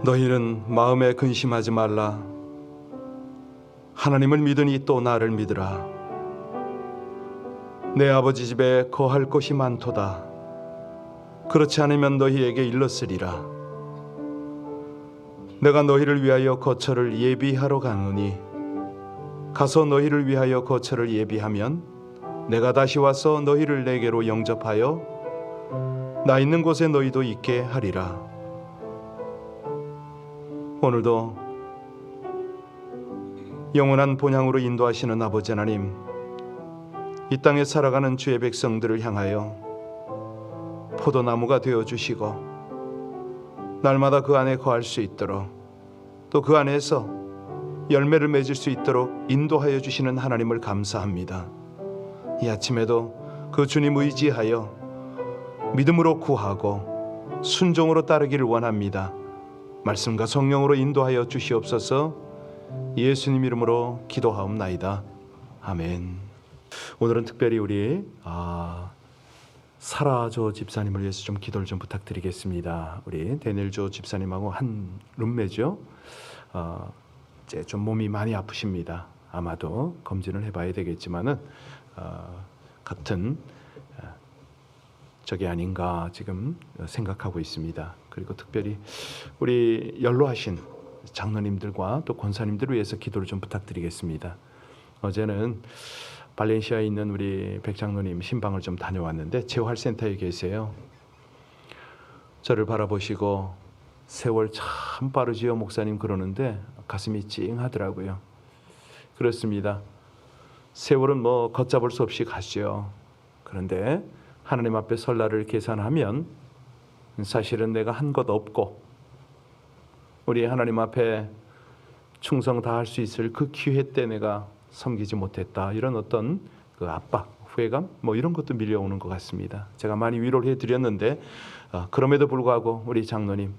너희는 마음에 근심하지 말라. 하나님을 믿으니 또 나를 믿으라. 내 아버지 집에 거할 곳이 많도다. 그렇지 않으면 너희에게 일렀으리라. 내가 너희를 위하여 거처를 예비하러 가노니 가서 너희를 위하여 거처를 예비하면 내가 다시 와서 너희를 내게로 영접하여 나 있는 곳에 너희도 있게 하리라. 오늘도 영원한 본향으로 인도하시는 아버지 하나님, 이 땅에 살아가는 주의 백성들을 향하여 포도나무가 되어주시고 날마다 그 안에 거할 수 있도록, 또 그 안에서 열매를 맺을 수 있도록 인도하여 주시는 하나님을 감사합니다. 이 아침에도 그 주님 의지하여 믿음으로 구하고 순종으로 따르기를 원합니다. 말씀과 성령으로 인도하여 주시옵소서. 예수님 이름으로 기도하옵나이다. 아멘. 오늘은 특별히 우리 사라조 집사님을 위해서 좀 기도를 좀 부탁드리겠습니다. 우리 데니엘조 집사님하고 한 룸메죠. 이제 좀 몸이 많이 아프십니다. 아마도 검진을 해봐야 되겠지만은 같은 적이 아닌가 지금 생각하고 있습니다. 그리고 특별히 우리 연로하신 장로님들과 또 권사님들을 위해서 기도를 좀 부탁드리겠습니다. 어제는 발렌시아에 있는 우리 백장로님 신방을 좀 다녀왔는데 재활센터에 계세요. 저를 바라보시고 세월 참 빠르지요 목사님 그러는데 가슴이 찡하더라고요. 그렇습니다. 세월은 뭐 걷잡을 수 없이 가죠. 그런데 하나님 앞에 설 날을 계산하면 사실은 내가 한 것 없고 우리 하나님 앞에 충성 다할 수 있을 그 기회 때 내가 섬기지 못했다, 이런 어떤 그 압박, 후회감 뭐 이런 것도 밀려오는 것 같습니다. 제가 많이 위로를 해드렸는데 그럼에도 불구하고 우리 장로님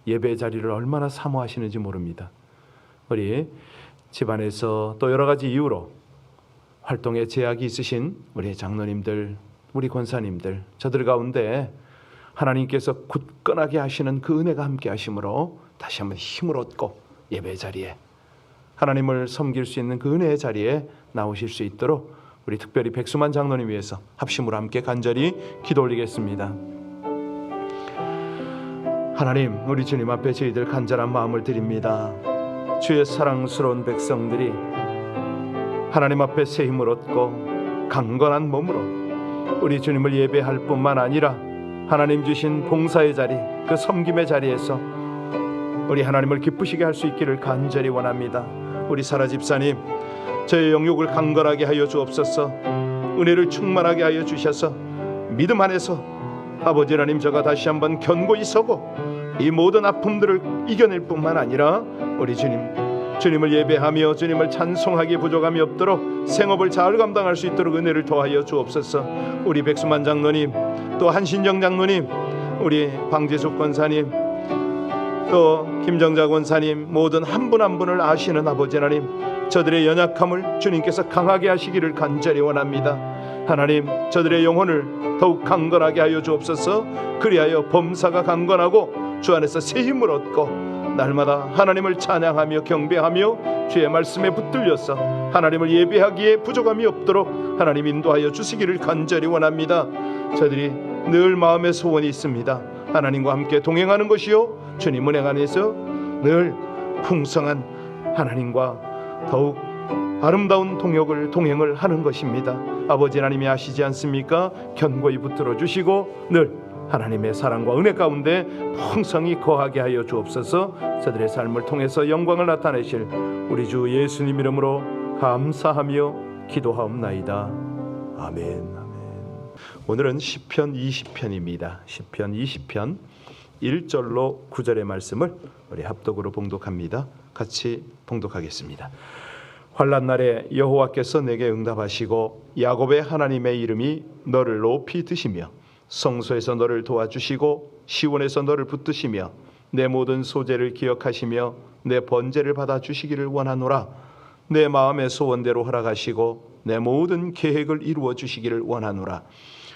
예배 자리를 얼마나 사모하시는지 모릅니다. 우리 집안에서 또 여러 가지 이유로 활동에 제약이 있으신 우리 장로님들, 우리 권사님들, 저들 가운데 하나님께서 굳건하게 하시는 그 은혜가 함께 하심으로 다시 한번 힘을 얻고 예배 자리에 하나님을 섬길 수 있는 그 은혜의 자리에 나오실 수 있도록 우리 특별히 백수만 장로님 위해서 합심으로 함께 간절히 기도 올리겠습니다. 하나님, 우리 주님 앞에 저희들 간절한 마음을 드립니다. 주의 사랑스러운 백성들이 하나님 앞에 새 힘을 얻고 강건한 몸으로 우리 주님을 예배할 뿐만 아니라 하나님 주신 봉사의 자리, 그 섬김의 자리에서 우리 하나님을 기쁘시게 할 수 있기를 간절히 원합니다. 우리 사라 집사님, 저의 영육을 강건하게 하여 주옵소서. 은혜를 충만하게 하여 주셔서 믿음 안에서 아버지 하나님, 저가 다시 한번 견고히 서고 이 모든 아픔들을 이겨낼 뿐만 아니라 우리 주님을 예배하며 주님을 찬송하기에 부족함이 없도록 생업을 잘 감당할 수 있도록 은혜를 더하여 주옵소서. 우리 백수만 장로님, 또 한신정 장로님, 우리 방재숙 권사님, 또 김정자 권사님, 모든 한 분 한 분을 아시는 아버지 하나님, 저들의 연약함을 주님께서 강하게 하시기를 간절히 원합니다. 하나님, 저들의 영혼을 더욱 강건하게 하여 주옵소서. 그리하여 범사가 강건하고 주 안에서 새 힘을 얻고 날마다 하나님을 찬양하며 경배하며 주의 말씀에 붙들려서 하나님을 예배하기에 부족함이 없도록 하나님 인도하여 주시기를 간절히 원합니다. 저들이 늘 마음의 소원이 있습니다. 하나님과 함께 동행하는 것이요, 주님 은혜 안에서 늘 풍성한 하나님과 더욱 아름다운 동행을 하는 것입니다. 아버지 하나님이 아시지 않습니까? 견고히 붙들어 주시고 늘 하나님의 사랑과 은혜 가운데 풍성히 거하게 하여 주옵소서. 저들의 삶을 통해서 영광을 나타내실 우리 주 예수님 이름으로 감사하며 기도하옵나이다. 아멘. 오늘은 시편 20편입니다. 시편 20편 1절로 9절의 말씀을 우리 합독으로 봉독합니다. 같이 봉독하겠습니다. 환난 날에 여호와께서 내게 응답하시고 야곱의 하나님의 이름이 너를 높이 드시며 성소에서 너를 도와주시고 시온에서 너를 붙드시며 내 모든 소재를 기억하시며 내 번제를 받아주시기를 원하노라. 내 마음의 소원대로 허락하시고 내 모든 계획을 이루어 주시기를 원하노라.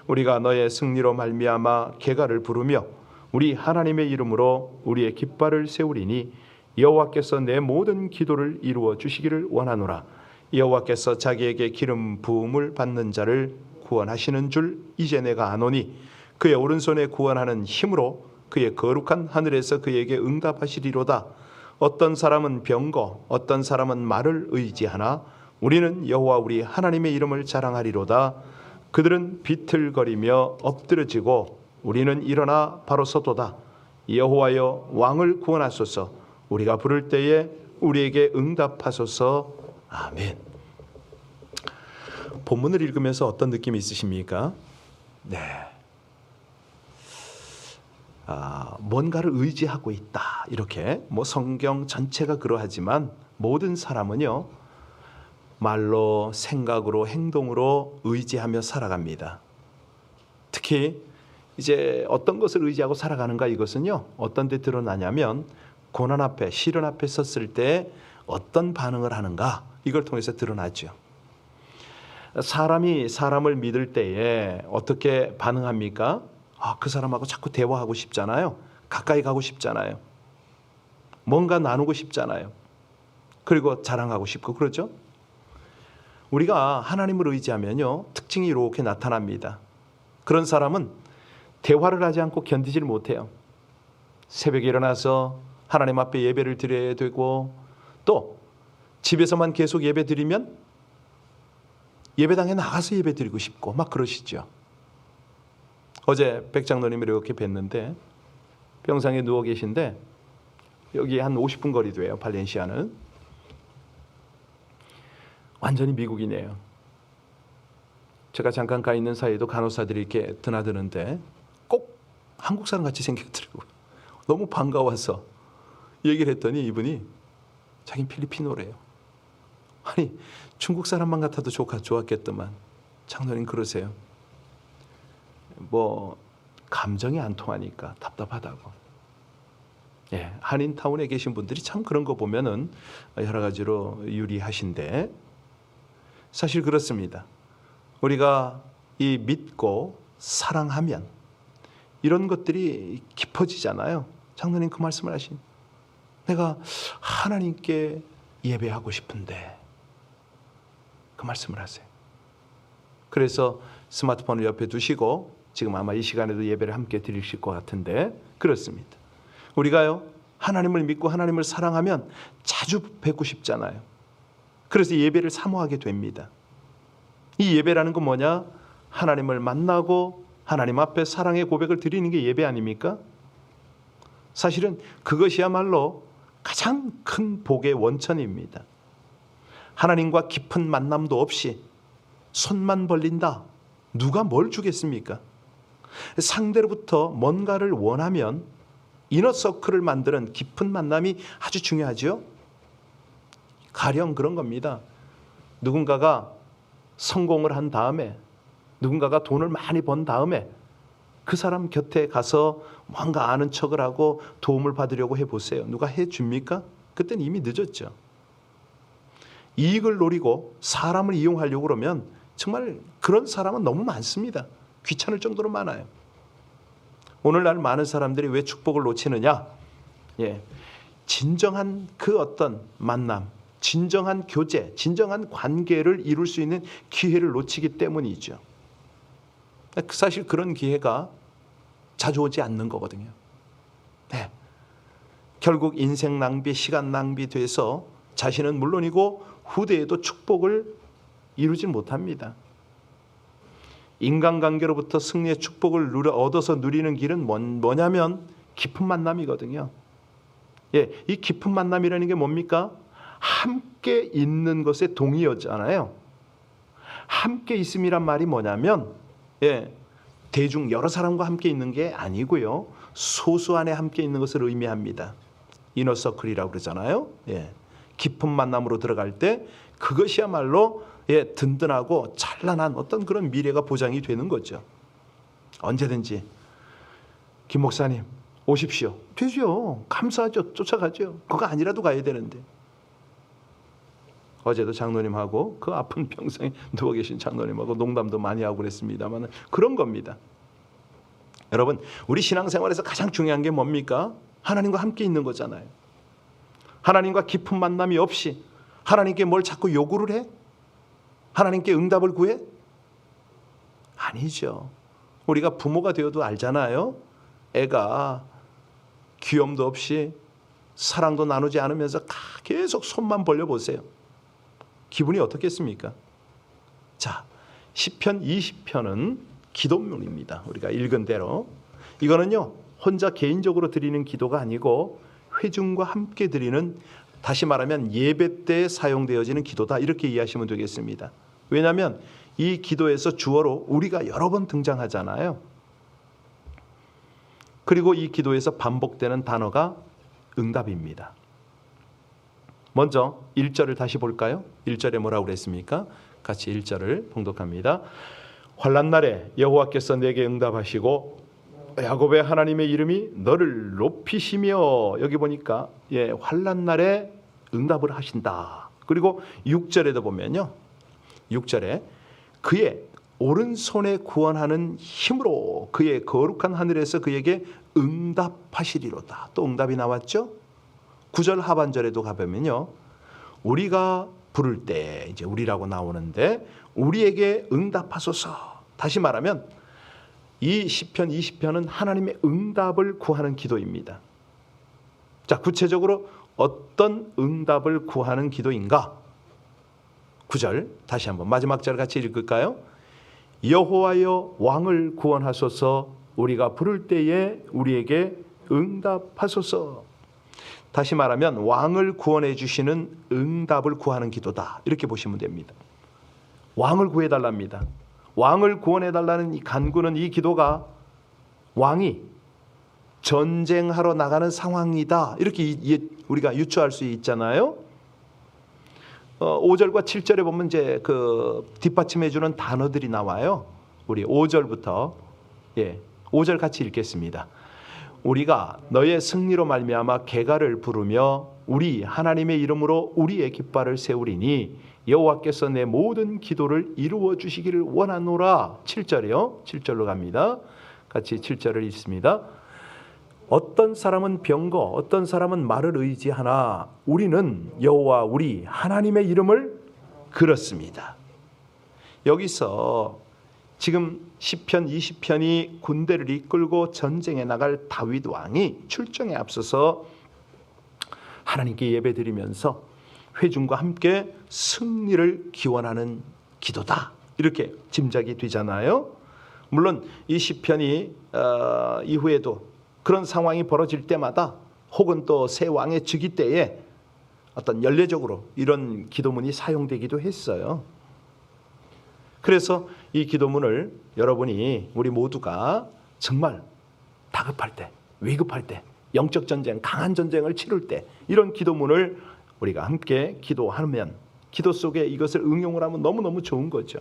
우리가 너의 승리로 말미암아 개가를 부르며 우리 하나님의 이름으로 우리의 깃발을 세우리니 여호와께서 내 모든 기도를 이루어 주시기를 원하노라. 여호와께서 자기에게 기름 부음을 받는 자를 구원하시는 줄 이제 내가 아노니 그의 오른손에 구원하는 힘으로 그의 거룩한 하늘에서 그에게 응답하시리로다. 어떤 사람은 병거, 어떤 사람은 말을 의지하나 우리는 여호와 우리 하나님의 이름을 자랑하리로다. 그들은 비틀거리며 엎드러지고 우리는 일어나 바로 서도다. 여호와여 왕을 구원하소서. 우리가 부를 때에 우리에게 응답하소서. 아멘. 본문을 읽으면서 어떤 느낌이 있으십니까? 네. 뭔가를 의지하고 있다. 이렇게 성경 전체가 그러하지만 모든 사람은요, 말로, 생각으로, 행동으로 의지하며 살아갑니다. 특히 이제 어떤 것을 의지하고 살아가는가, 이것은요 어떤 데 드러나냐면 고난 앞에, 시련 앞에 섰을 때 어떤 반응을 하는가, 이걸 통해서 드러나죠. 사람이 사람을 믿을 때에 어떻게 반응합니까? 그 사람하고 자꾸 대화하고 싶잖아요. 가까이 가고 싶잖아요. 뭔가 나누고 싶잖아요. 그리고 자랑하고 싶고 그러죠. 우리가 하나님을 의지하면요, 특징이 이렇게 나타납니다. 그런 사람은 대화를 하지 않고 견디질 못해요. 새벽에 일어나서 하나님 앞에 예배를 드려야 되고, 또 집에서만 계속 예배 드리면 예배당에 나가서 예배 드리고 싶고 막 그러시죠. 어제 백장로님을 이렇게 뵀는데 병상에 누워 계신데, 여기 한 50분 거리 돼요. 발렌시아는 완전히 미국이네요. 제가 잠깐 가 있는 사이에도 간호사들이 이렇게 드나드는데 꼭 한국 사람 같이 생겼더라고요. 너무 반가워서 얘기를 했더니 이분이 자긴 필리핀어래요. 아니, 중국 사람만 같아도 좋았겠더만. 장로님 그러세요. 감정이 안 통하니까 답답하다고. 한인타운에 계신 분들이 참 그런 거 보면은 여러 가지로 유리하신데, 사실 그렇습니다. 우리가 이 믿고 사랑하면 이런 것들이 깊어지잖아요. 장로님 그 말씀을 하신, 내가 하나님께 예배하고 싶은데, 그 말씀을 하세요. 그래서 스마트폰을 옆에 두시고 지금 아마 이 시간에도 예배를 함께 드리실 것 같은데, 그렇습니다. 우리가요, 하나님을 믿고 하나님을 사랑하면 자주 뵙고 싶잖아요. 그래서 예배를 사모하게 됩니다. 이 예배라는 건 뭐냐? 하나님을 만나고 하나님 앞에 사랑의 고백을 드리는 게 예배 아닙니까? 사실은 그것이야말로 가장 큰 복의 원천입니다. 하나님과 깊은 만남도 없이 손만 벌린다, 누가 뭘 주겠습니까? 상대로부터 뭔가를 원하면 이너서클을 만드는 깊은 만남이 아주 중요하죠. 가령 그런 겁니다. 누군가가 성공을 한 다음에, 누군가가 돈을 많이 번 다음에 그 사람 곁에 가서 뭔가 아는 척을 하고 도움을 받으려고 해보세요. 누가 해줍니까? 그때는 이미 늦었죠. 이익을 노리고 사람을 이용하려고 그러면 정말 그런 사람은 너무 많습니다. 귀찮을 정도로 많아요. 오늘날 많은 사람들이 왜 축복을 놓치느냐? 진정한 그 어떤 만남, 진정한 교제, 진정한 관계를 이룰 수 있는 기회를 놓치기 때문이죠. 사실 그런 기회가 자주 오지 않는 거거든요. 결국 인생 낭비, 시간 낭비 돼서 자신은 물론이고 후대에도 축복을 이루지 못합니다. 인간관계로부터 승리의 축복을 얻어서 누리는 길은 뭐냐면 깊은 만남이거든요. 이 깊은 만남이라는 게 뭡니까? 함께 있는 것에 동의어잖아요. 함께 있음이란 말이 뭐냐면 대중 여러 사람과 함께 있는 게 아니고요, 소수 안에 함께 있는 것을 의미합니다. 이너서클이라고 그러잖아요. 깊은 만남으로 들어갈 때 그것이야말로 든든하고 찬란한 어떤 그런 미래가 보장이 되는 거죠. 언제든지 김 목사님 오십시오. 되죠. 감사하죠. 쫓아가죠. 그거 아니라도 가야 되는데. 어제도 장로님하고 그 아픈 병상에 누워 계신 장로님하고 농담도 많이 하고 그랬습니다만 그런 겁니다. 여러분, 우리 신앙생활에서 가장 중요한 게 뭡니까? 하나님과 함께 있는 거잖아요. 하나님과 깊은 만남이 없이 하나님께 뭘 자꾸 요구를 해? 하나님께 응답을 구해? 아니죠. 우리가 부모가 되어도 알잖아요. 애가 귀염도 없이 사랑도 나누지 않으면서 계속 손만 벌려보세요. 기분이 어떻겠습니까? 자, 시편 20편은 기도문입니다. 우리가 읽은 대로. 이거는요, 혼자 개인적으로 드리는 기도가 아니고 회중과 함께 드리는, 다시 말하면 예배 때 사용되어지는 기도다, 이렇게 이해하시면 되겠습니다. 왜냐하면 이 기도에서 주어로 우리가 여러 번 등장하잖아요. 그리고 이 기도에서 반복되는 단어가 응답입니다. 먼저 1절을 다시 볼까요? 1절에 뭐라고 그랬습니까? 같이 1절을 봉독합니다. 환난 날에 여호와께서 내게 응답하시고 야곱의 하나님의 이름이 너를 높이시며, 여기 보니까 환난 날에 응답을 하신다. 그리고 6절에도 보면요, 6절에 그의 오른손에 구원하는 힘으로 그의 거룩한 하늘에서 그에게 응답하시리로다. 또 응답이 나왔죠. 9절 하반절에도 가보면요, 우리가 부를 때, 이제 우리라고 나오는데, 우리에게 응답하소서. 다시 말하면 이 시편 20편은 하나님의 응답을 구하는 기도입니다. 자, 구체적으로 어떤 응답을 구하는 기도인가? 9절 다시 한번 마지막 절 같이 읽을까요? 여호와여 왕을 구원하소서. 우리가 부를 때에 우리에게 응답하소서. 다시 말하면 왕을 구원해 주시는 응답을 구하는 기도다, 이렇게 보시면 됩니다. 왕을 구해달랍니다. 왕을 구원해달라는 이 간구는, 이 기도가 왕이 전쟁하러 나가는 상황이다, 이렇게 우리가 유추할 수 있잖아요. 5절과 7절에 보면 이제 그 뒷받침해 주는 단어들이 나와요. 우리 5절부터 5절 같이 읽겠습니다. 우리가 너의 승리로 말미암아 계가를 부르며 우리 하나님의 이름으로 우리의 깃발을 세우리니 여호와께서 내 모든 기도를 이루어 주시기를 원하노라. 7절이요. 7절로 갑니다. 같이 7절을 읽습니다. 어떤 사람은 병거, 어떤 사람은 말을 의지하나 우리는 여호와 우리 하나님의 이름을 걸었습니다. 여기서 지금 시편 20편이 군대를 이끌고 전쟁에 나갈 다윗 왕이 출정에 앞서서 하나님께 예배드리면서 회중과 함께 승리를 기원하는 기도다, 이렇게 짐작이 되잖아요. 물론 이 시편이 이후에도 그런 상황이 벌어질 때마다, 혹은 또 새 왕의 즉위 때에 어떤 연례적으로 이런 기도문이 사용되기도 했어요. 그래서 이 기도문을 여러분이, 우리 모두가 정말 다급할 때, 위급할 때, 영적 전쟁, 강한 전쟁을 치룰 때 이런 기도문을 우리가 함께 기도하면, 기도 속에 이것을 응용을 하면 너무너무 좋은 거죠.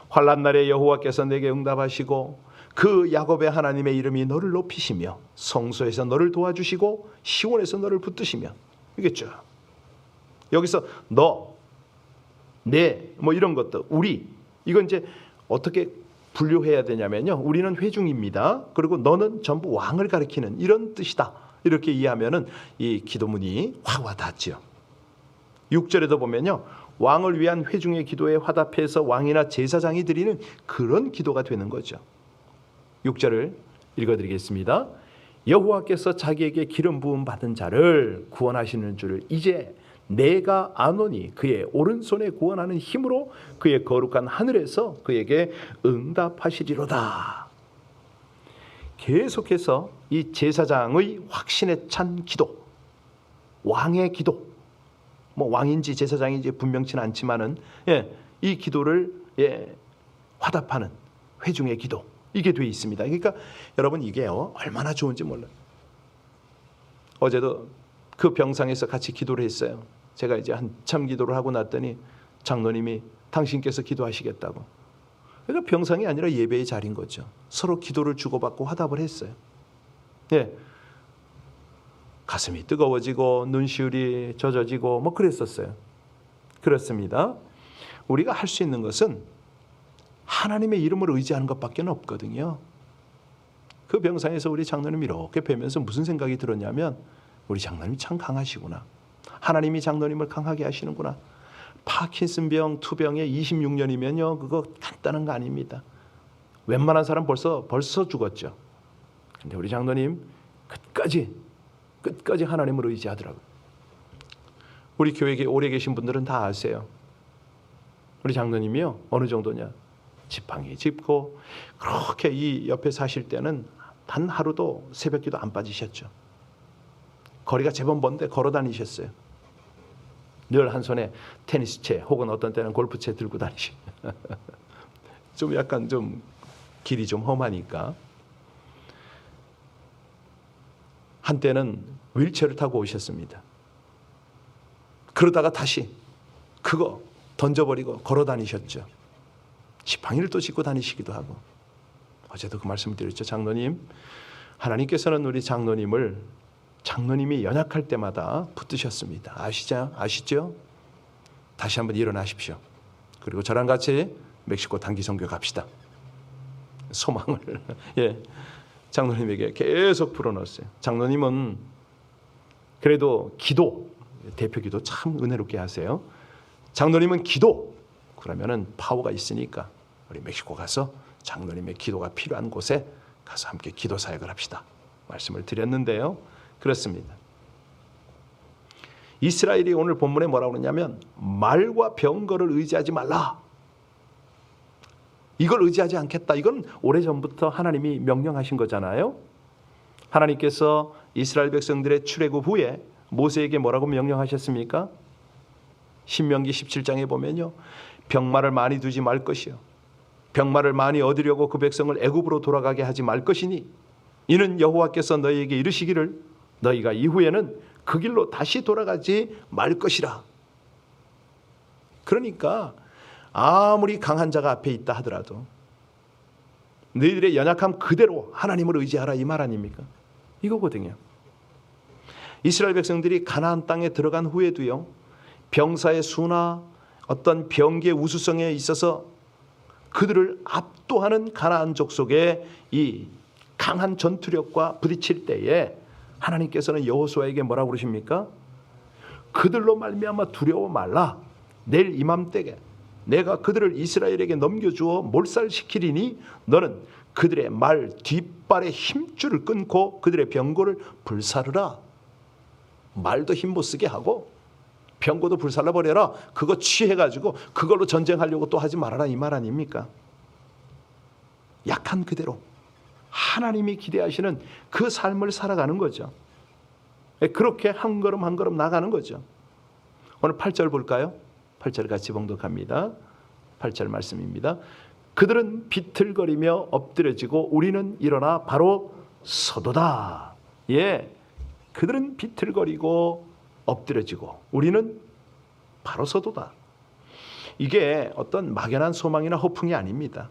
환난 날에 여호와께서 내게 응답하시고 그 야곱의 하나님의 이름이 너를 높이시며 성소에서 너를 도와주시고 시온에서 너를 붙드시며, 이겠죠. 여기서 너, 내, 뭐 이런 것들, 우리, 이건 이제 어떻게 분류해야 되냐면요, 우리는 회중입니다. 그리고 너는 전부 왕을 가리키는 이런 뜻이다, 이렇게 이해하면은 이 기도문이 확 와닿지요. 6절에도 보면요, 왕을 위한 회중의 기도에 화답해서 왕이나 제사장이 드리는 그런 기도가 되는 거죠. 6절을 읽어드리겠습니다. 여호와께서 자기에게 기름 부음 받은 자를 구원하시는 줄을 이제 내가 아노니 그의 오른손에 구원하는 힘으로 그의 거룩한 하늘에서 그에게 응답하시리로다. 계속해서 이 제사장의 확신에 찬 기도, 왕의 기도, 뭐 왕인지 제사장인지 분명치는 않지만은 이 기도를 화답하는 회중의 기도, 이게 돼 있습니다. 그러니까 여러분, 이게요 얼마나 좋은지 몰라요. 어제도 그 병상에서 같이 기도를 했어요. 제가 이제 한참 기도를 하고 났더니 장로님이 당신께서 기도하시겠다고. 그러니까 병상이 아니라 예배의 자리인 거죠. 서로 기도를 주고받고 화답을 했어요. 가슴이 뜨거워지고 눈시울이 젖어지고 뭐 그랬었어요. 그렇습니다. 우리가 할 수 있는 것은 하나님의 이름을 의지하는 것밖에 없거든요. 그 병상에서 우리 장로님이 이렇게 뵈면서 무슨 생각이 들었냐면 우리 장로님이 참 강하시구나. 하나님이 장로님을 강하게 하시는구나. 파킨슨병, 투병에 26년이면요 그거 간단한 거 아닙니다. 웬만한 사람 벌써 죽었죠. 근데 우리 장로님 끝까지 하나님을 의지하더라고요. 우리 교회에 오래 계신 분들은 다 아세요. 우리 장로님이요 어느 정도냐, 지팡이 짚고 그렇게 이 옆에 사실 때는 단 하루도 새벽기도 안 빠지셨죠. 거리가 제법 먼데 걸어 다니셨어요. 늘 한 손에 테니스채 혹은 어떤 때는 골프채 들고 다니시고 좀 약간 좀 길이 좀 험하니까 한때는 휠체어를 타고 오셨습니다. 그러다가 다시 그거 던져버리고 걸어 다니셨죠. 지팡이를 또 짚고 다니시기도 하고. 어제도 그 말씀을 드렸죠. 장로님, 하나님께서는 우리 장로님이 연약할 때마다 붙드셨습니다. 아시죠? 다시 한번 일어나십시오. 그리고 저랑 같이 멕시코 단기 선교 갑시다. 소망을 장로님에게 계속 풀어넣었어요. 장로님은 그래도 기도, 대표 기도 참 은혜롭게 하세요. 장로님은 기도, 그러면은 파워가 있으니까 우리 멕시코 가서 장로님의 기도가 필요한 곳에 가서 함께 기도 사역을 합시다. 말씀을 드렸는데요. 그렇습니다. 이스라엘이 오늘 본문에 뭐라고 그러냐면 말과 병거를 의지하지 말라. 이걸 의지하지 않겠다. 이건 오래전부터 하나님이 명령하신 거잖아요. 하나님께서 이스라엘 백성들의 출애굽 후에 모세에게 뭐라고 명령하셨습니까? 신명기 17장에 보면요. 병마를 많이 두지 말 것이요. 병마를 많이 얻으려고 그 백성을 애굽으로 돌아가게 하지 말 것이니 이는 여호와께서 너희에게 이르시기를 너희가 이후에는 그 길로 다시 돌아가지 말 것이라. 그러니까 아무리 강한 자가 앞에 있다 하더라도 너희들의 연약함 그대로 하나님을 의지하라 이 말 아닙니까? 이거거든요. 이스라엘 백성들이 가나안 땅에 들어간 후에도요. 병사의 수나 어떤 병기의 우수성에 있어서 그들을 압도하는 가나안 족속의 이 강한 전투력과 부딪힐 때에 하나님께서는 여호수아에게 뭐라고 그러십니까? 그들로 말미암아 두려워 말라. 내일 이맘때에 내가 그들을 이스라엘에게 넘겨주어 몰살시키리니 너는 그들의 말 뒷발의 힘줄을 끊고 그들의 병고를 불사르라. 말도 힘 못 쓰게 하고 병고도 불살라 버려라. 그거 취해가지고 그걸로 전쟁하려고 또 하지 말아라 이 말 아닙니까? 약한 그대로 하나님이 기대하시는 그 삶을 살아가는 거죠. 그렇게 한 걸음 한 걸음 나가는 거죠. 오늘 8절 볼까요? 8절 같이 봉독합니다. 8절 말씀입니다. 그들은 비틀거리며 엎드려지고 우리는 일어나 바로 서도다. 그들은 비틀거리고 엎드려지고 우리는 바로 서도다. 이게 어떤 막연한 소망이나 허풍이 아닙니다.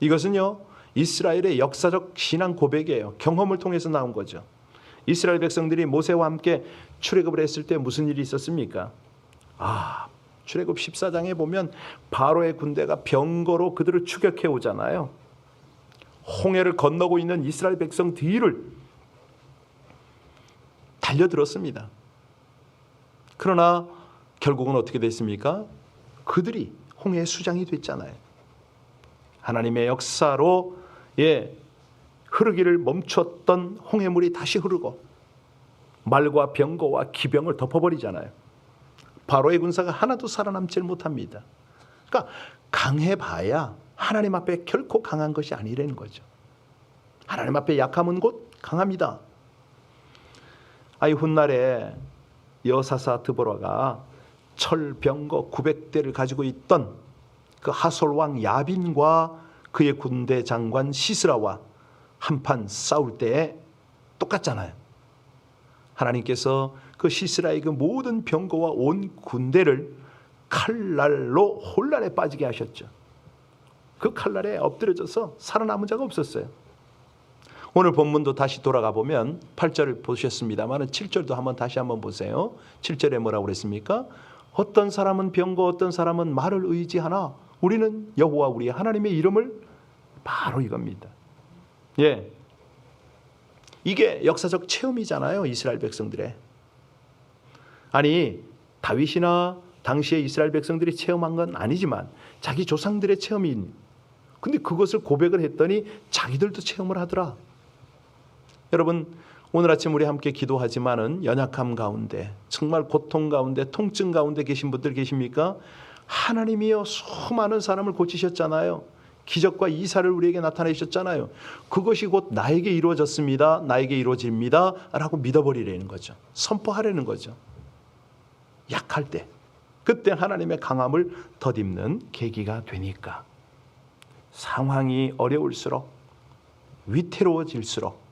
이것은요 이스라엘의 역사적 신앙 고백이에요. 경험을 통해서 나온 거죠. 이스라엘 백성들이 모세와 함께 출애굽을 했을 때 무슨 일이 있었습니까? 출애굽 14장에 보면 바로의 군대가 병거로 그들을 추격해 오잖아요. 홍해를 건너고 있는 이스라엘 백성 뒤를 달려들었습니다. 그러나 결국은 어떻게 됐습니까? 그들이 홍해의 수장이 됐잖아요. 하나님의 역사로 흐르기를 멈췄던 홍해물이 다시 흐르고 말과 병거와 기병을 덮어버리잖아요. 바로의 군사가 하나도 살아남질 못합니다. 그러니까 강해봐야 하나님 앞에 결코 강한 것이 아니라는 거죠. 하나님 앞에 약함은 곧 강합니다. 훗날에 여사사 드보라가 철병거 900대를 가지고 있던 그 하솔왕 야빈과 그의 군대 장관 시스라와 한판 싸울 때에 똑같잖아요. 하나님께서 그 시스라의 그 모든 병거와 온 군대를 칼날로 혼란에 빠지게 하셨죠. 그 칼날에 엎드려져서 살아남은 자가 없었어요. 오늘 본문도 다시 돌아가 보면 8절을 보셨습니다만 7절도 한번 다시 한번 보세요. 7절에 뭐라고 그랬습니까? 어떤 사람은 병거 어떤 사람은 말을 의지하나 우리는 여호와 우리 하나님의 이름을 바로 이겁니다. 이게 역사적 체험이잖아요. 이스라엘 백성들의. 아니 다윗이나 당시에 이스라엘 백성들이 체험한 건 아니지만 자기 조상들의 체험인. 근데 그것을 고백을 했더니 자기들도 체험을 하더라. 여러분 오늘 아침 우리 함께 기도하지만은 연약함 가운데 정말 고통 가운데 통증 가운데 계신 분들 계십니까? 하나님이여 수많은 사람을 고치셨잖아요. 기적과 이사를 우리에게 나타내셨잖아요. 그것이 곧 나에게 이루어졌습니다. 나에게 이루어집니다. 라고 믿어버리려는 거죠. 선포하려는 거죠. 약할 때 그때 하나님의 강함을 덧입는 계기가 되니까. 상황이 어려울수록 위태로워질수록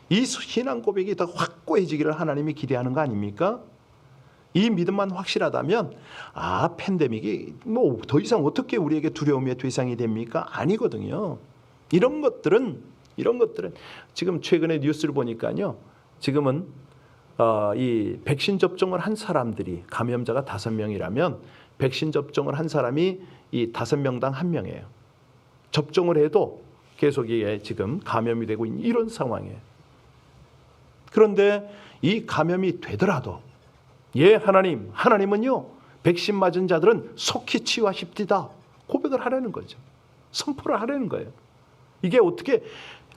이 신앙 고백이 더 확고해지기를 하나님이 기대하는 거 아닙니까? 이 믿음만 확실하다면 팬데믹이 뭐 더 이상 어떻게 우리에게 두려움의 대상이 됩니까? 아니거든요. 이런 것들은 지금 최근에 뉴스를 보니까요. 지금은 이 백신 접종을 한 사람들이 감염자가 5명이라면 백신 접종을 한 사람이 이 5명당 1명이에요. 접종을 해도 계속 이게 지금 감염이 되고 있는 이런 상황이에요. 그런데 이 감염이 되더라도 하나님은요 백신 맞은 자들은 속히 치유하십디다 고백을 하라는 거죠. 선포를 하라는 거예요. 이게 어떻게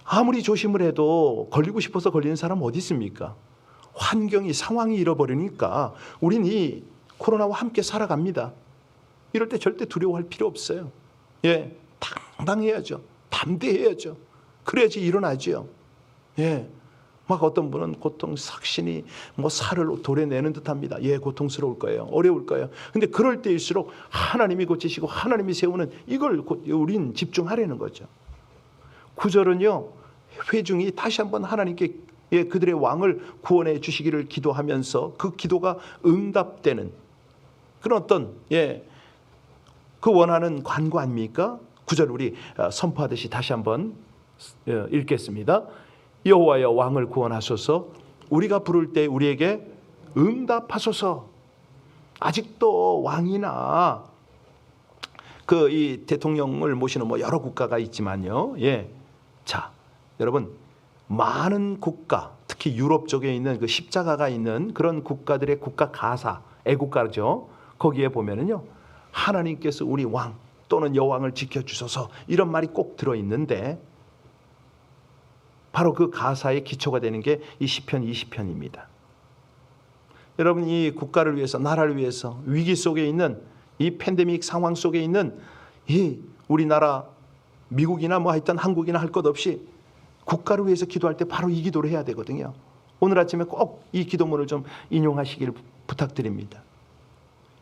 아무리 조심을 해도 걸리고 싶어서 걸리는 사람 어디 있습니까? 환경이 상황이 잃어버리니까 우린 이 코로나와 함께 살아갑니다. 이럴 때 절대 두려워할 필요 없어요. 당당해야죠. 담대해야죠. 그래야지 일어나죠. 막 어떤 분은 고통 삭신이 살을 돌에 내는 듯합니다. 고통스러울 거예요. 어려울 거예요. 근데 그럴 때일수록 하나님이 고치시고 하나님이 세우는 이걸 우린 집중하려는 거죠. 9절은요. 회중이 다시 한번 하나님께 그들의 왕을 구원해 주시기를 기도하면서 그 기도가 응답되는 그런 어떤 그 원하는 관구 아닙니까? 9절 우리 선포하듯이 다시 한번 읽겠습니다. 여호와여 왕을 구원하소서. 우리가 부를 때 우리에게 응답하소서. 아직도 왕이나 이 대통령을 모시는 여러 국가가 있지만요. 자, 여러분 많은 국가, 특히 유럽 쪽에 있는 그 십자가가 있는 그런 국가들의 국가 가사, 애국가죠. 거기에 보면은요, 하나님께서 우리 왕 또는 여왕을 지켜주소서 이런 말이 꼭 들어 있는데. 바로 그 가사의 기초가 되는 게 이 시편 20편입니다. 여러분 이 국가를 위해서 나라를 위해서 위기 속에 있는 이 팬데믹 상황 속에 있는 이 우리나라 미국이나 하여튼 한국이나 할 것 없이 국가를 위해서 기도할 때 바로 이 기도를 해야 되거든요. 오늘 아침에 꼭 이 기도문을 좀 인용하시길 부탁드립니다.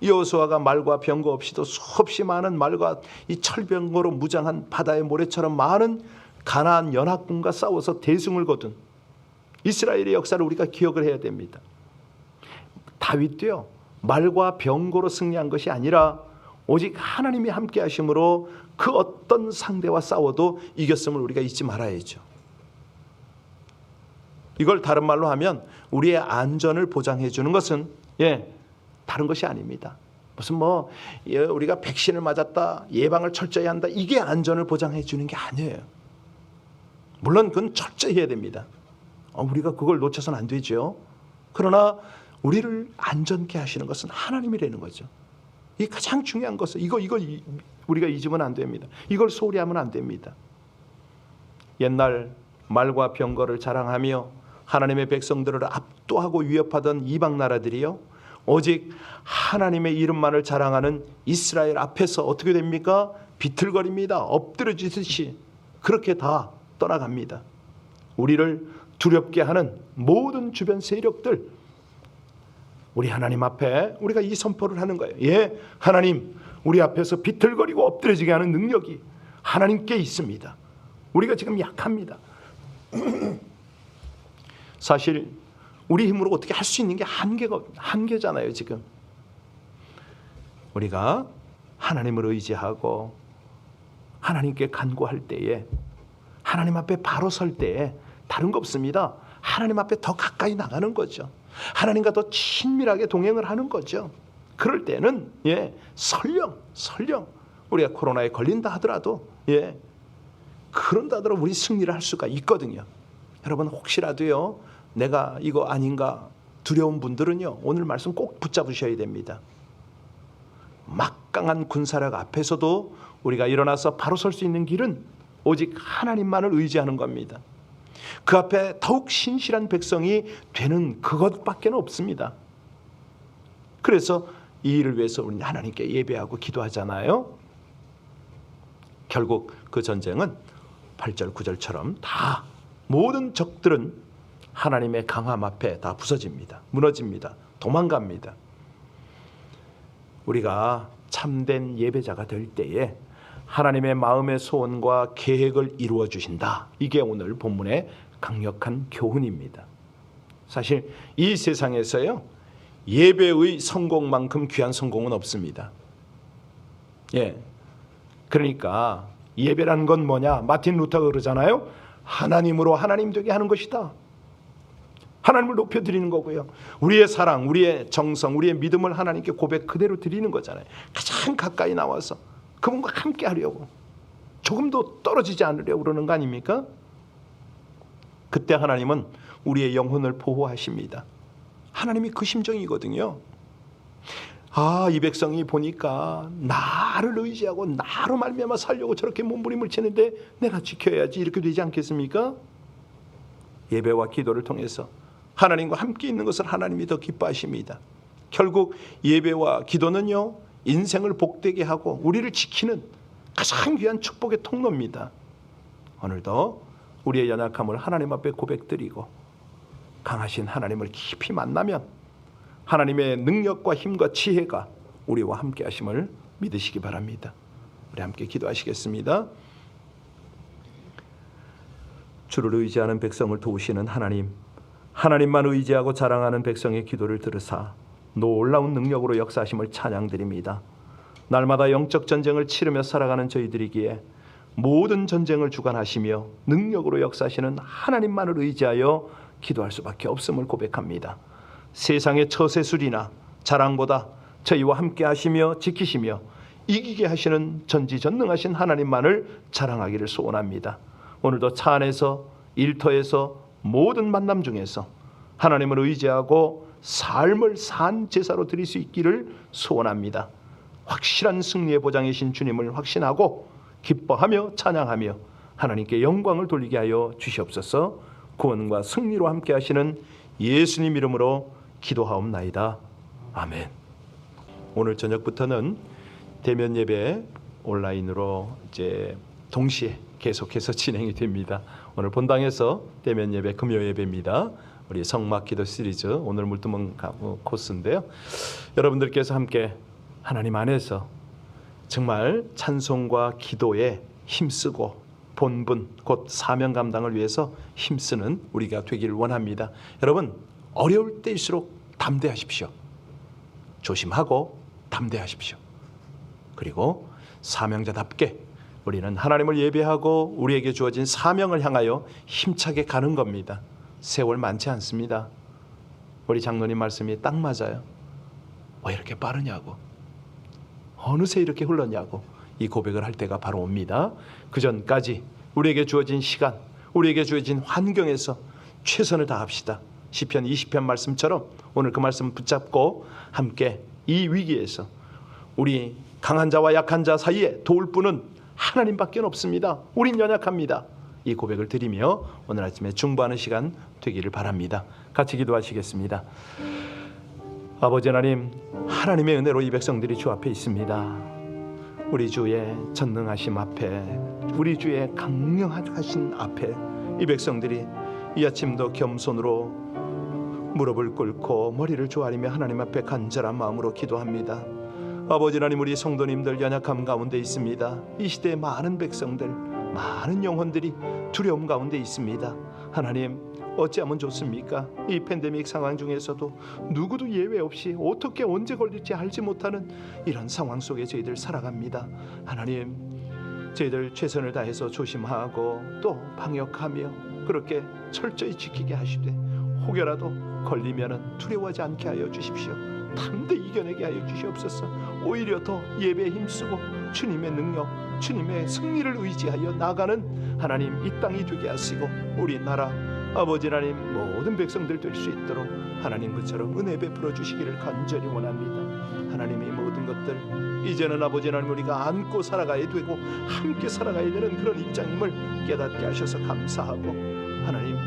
여호수아가 말과 병거 없이도 수없이 많은 말과 이 철병거로 무장한 바다의 모래처럼 많은 가나안 연합군과 싸워서 대승을 거둔 이스라엘의 역사를 우리가 기억을 해야 됩니다. 다윗도요 말과 병거로 승리한 것이 아니라 오직 하나님이 함께 하심으로 그 어떤 상대와 싸워도 이겼음을 우리가 잊지 말아야죠. 이걸 다른 말로 하면 우리의 안전을 보장해 주는 것은 다른 것이 아닙니다. 무슨 우리가 백신을 맞았다, 예방을 철저히 한다, 이게 안전을 보장해 주는 게 아니에요. 물론 그건 철저히 해야 됩니다. 우리가 그걸 놓쳐서는 안 되죠. 그러나 우리를 안전케 하시는 것은 하나님이라는 거죠. 이 가장 중요한 것은 이거 우리가 잊으면 안 됩니다. 이걸 소홀히 하면 안 됩니다. 옛날 말과 병거를 자랑하며 하나님의 백성들을 압도하고 위협하던 이방 나라들이요, 오직 하나님의 이름만을 자랑하는 이스라엘 앞에서 어떻게 됩니까? 비틀거립니다. 엎드려지듯이 그렇게 다 떠나갑니다. 우리를 두렵게 하는 모든 주변 세력들, 우리 하나님 앞에 우리가 이 선포를 하는 거예요. 하나님, 우리 앞에서 비틀거리고 엎드려지게 하는 능력이 하나님께 있습니다. 우리가 지금 약합니다. 사실 우리 힘으로 어떻게 할 수 있는 게 한계잖아요. 지금 우리가 하나님을 의지하고 하나님께 간구할 때에, 하나님 앞에 바로 설 때에 다른 거 없습니다. 하나님 앞에 더 가까이 나가는 거죠. 하나님과 더 친밀하게 동행을 하는 거죠. 그럴 때는 설령 우리가 코로나에 걸린다 하더라도 그런다 하더라도 우리 승리를 할 수가 있거든요. 여러분 혹시라도요 내가 이거 아닌가 두려운 분들은요 오늘 말씀 꼭 붙잡으셔야 됩니다. 막강한 군사력 앞에서도 우리가 일어나서 바로 설 수 있는 길은 오직 하나님만을 의지하는 겁니다. 그 앞에 더욱 신실한 백성이 되는 그것밖에 없습니다. 그래서 이 일을 위해서 우리는 하나님께 예배하고 기도하잖아요. 결국 그 전쟁은 8절 9절처럼 다 모든 적들은 하나님의 강함 앞에 다 부서집니다. 무너집니다. 도망갑니다. 우리가 참된 예배자가 될 때에 하나님의 마음의 소원과 계획을 이루어 주신다. 이게 오늘 본문의 강력한 교훈입니다. 사실 이 세상에서요 예배의 성공만큼 귀한 성공은 없습니다. 그러니까 예배란 건 뭐냐? 마틴 루터가 그러잖아요. 하나님으로 하나님 되게 하는 것이다. 하나님을 높여드리는 거고요. 우리의 사랑, 우리의 정성, 우리의 믿음을 하나님께 고백 그대로 드리는 거잖아요. 가장 가까이 나와서 그분과 함께 하려고, 조금도 떨어지지 않으려고 그러는 거 아닙니까? 그때 하나님은 우리의 영혼을 보호하십니다. 하나님이 그 심정이거든요. 이 백성이 보니까 나를 의지하고 나로 말미암아 살려고 저렇게 몸부림을 치는데 내가 지켜야지, 이렇게 되지 않겠습니까? 예배와 기도를 통해서 하나님과 함께 있는 것을 하나님이 더 기뻐하십니다. 결국 예배와 기도는요 인생을 복되게 하고 우리를 지키는 가장 귀한 축복의 통로입니다. 오늘도 우리의 연약함을 하나님 앞에 고백드리고 강하신 하나님을 깊이 만나면 하나님의 능력과 힘과 지혜가 우리와 함께 하심을 믿으시기 바랍니다. 우리 함께 기도하시겠습니다. 주를 의지하는 백성을 도우시는 하나님, 하나님만 의지하고 자랑하는 백성의 기도를 들으사 놀라운 능력으로 역사하심을 찬양드립니다. 날마다 영적 전쟁을 치르며 살아가는 저희들이기에 모든 전쟁을 주관하시며 능력으로 역사하시는 하나님만을 의지하여 기도할 수밖에 없음을 고백합니다. 세상의 처세술이나 자랑보다 저희와 함께 하시며 지키시며 이기게 하시는 전지전능하신 하나님만을 자랑하기를 소원합니다. 오늘도 차 안에서, 일터에서, 모든 만남 중에서 하나님을 의지하고 삶을 산 제사로 드릴 수 있기를 소원합니다. 확실한 승리의 보장이신 주님을 확신하고 기뻐하며 찬양하며 하나님께 영광을 돌리게 하여 주시옵소서. 구원과 승리로 함께 하시는 예수님 이름으로 기도하옵나이다. 아멘. 오늘 저녁부터는 대면 예배 온라인으로 이제 동시에 계속해서 진행이 됩니다. 오늘 본당에서 대면 예배 금요 예배입니다. 우리 성막 기도 시리즈 오늘 물두멍 코스인데요. 여러분들께서 함께 하나님 안에서 정말 찬송과 기도에 힘쓰고 본분 곧 사명 감당을 위해서 힘쓰는 우리가 되기를 원합니다. 여러분 어려울 때일수록 담대하십시오. 조심하고 담대하십시오. 그리고 사명자답게 우리는 하나님을 예배하고 우리에게 주어진 사명을 향하여 힘차게 가는 겁니다. 세월 많지 않습니다. 우리 장로님 말씀이 딱 맞아요. 왜 이렇게 빠르냐고, 어느새 이렇게 흘렀냐고 이 고백을 할 때가 바로 옵니다. 그 전까지 우리에게 주어진 시간, 우리에게 주어진 환경에서 최선을 다합시다. 시편 20편 말씀처럼 오늘 그 말씀 붙잡고 함께 이 위기에서 우리 강한 자와 약한 자 사이에 도울 분은 하나님밖에 없습니다. 우린 연약합니다. 이 고백을 드리며 오늘 아침에 중보하는 시간 되기를 바랍니다. 같이 기도하시겠습니다. 아버지 하나님, 하나님의 은혜로 이 백성들이 주 앞에 있습니다. 우리 주의 전능하심 앞에, 우리 주의 강력하신 앞에 이 백성들이 이 아침도 겸손으로 무릎을 꿇고 머리를 조아리며 하나님 앞에 간절한 마음으로 기도합니다. 아버지 하나님, 우리 성도님들 연약함 가운데 있습니다. 이 시대의 많은 백성들, 많은 영혼들이 두려움 가운데 있습니다. 하나님, 어찌하면 좋습니까? 이 팬데믹 상황 중에서도 누구도 예외 없이 어떻게 언제 걸릴지 알지 못하는 이런 상황 속에 저희들 살아갑니다. 하나님, 저희들 최선을 다해서 조심하고 또 방역하며 그렇게 철저히 지키게 하시되 혹여라도 걸리면 두려워하지 않게 하여 주십시오. 담대히 이겨내게 하여 주시옵소서. 오히려 더 예배에 힘쓰고 주님의 능력, 주님의 승리를 의지하여 나가는 하나님 이 땅이 되게 하시고 우리 나라, 아버지 하나님, 모든 백성들 될 수 있도록 하나님 그처럼 은혜 베풀어 주시기를 간절히 원합니다. 하나님의 모든 것들 이제는 아버지 하나님 우리가 안고 살아가야 되고 함께 살아가야 되는 그런 입장임을 깨닫게 하셔서 감사하고, 하나님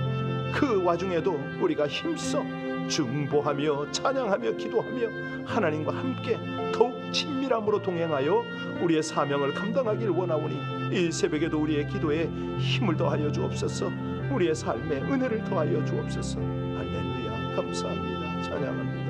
그 와중에도 우리가 힘써 중보하며 찬양하며 기도하며 하나님과 함께 더욱 친밀함으로 동행하여 우리의 사명을 감당하길 원하오니, 이 새벽에도 우리의 기도에 힘을 더하여 주옵소서. 우리의 삶에 은혜를 더하여 주옵소서. 할렐루야. 감사합니다. 찬양합니다.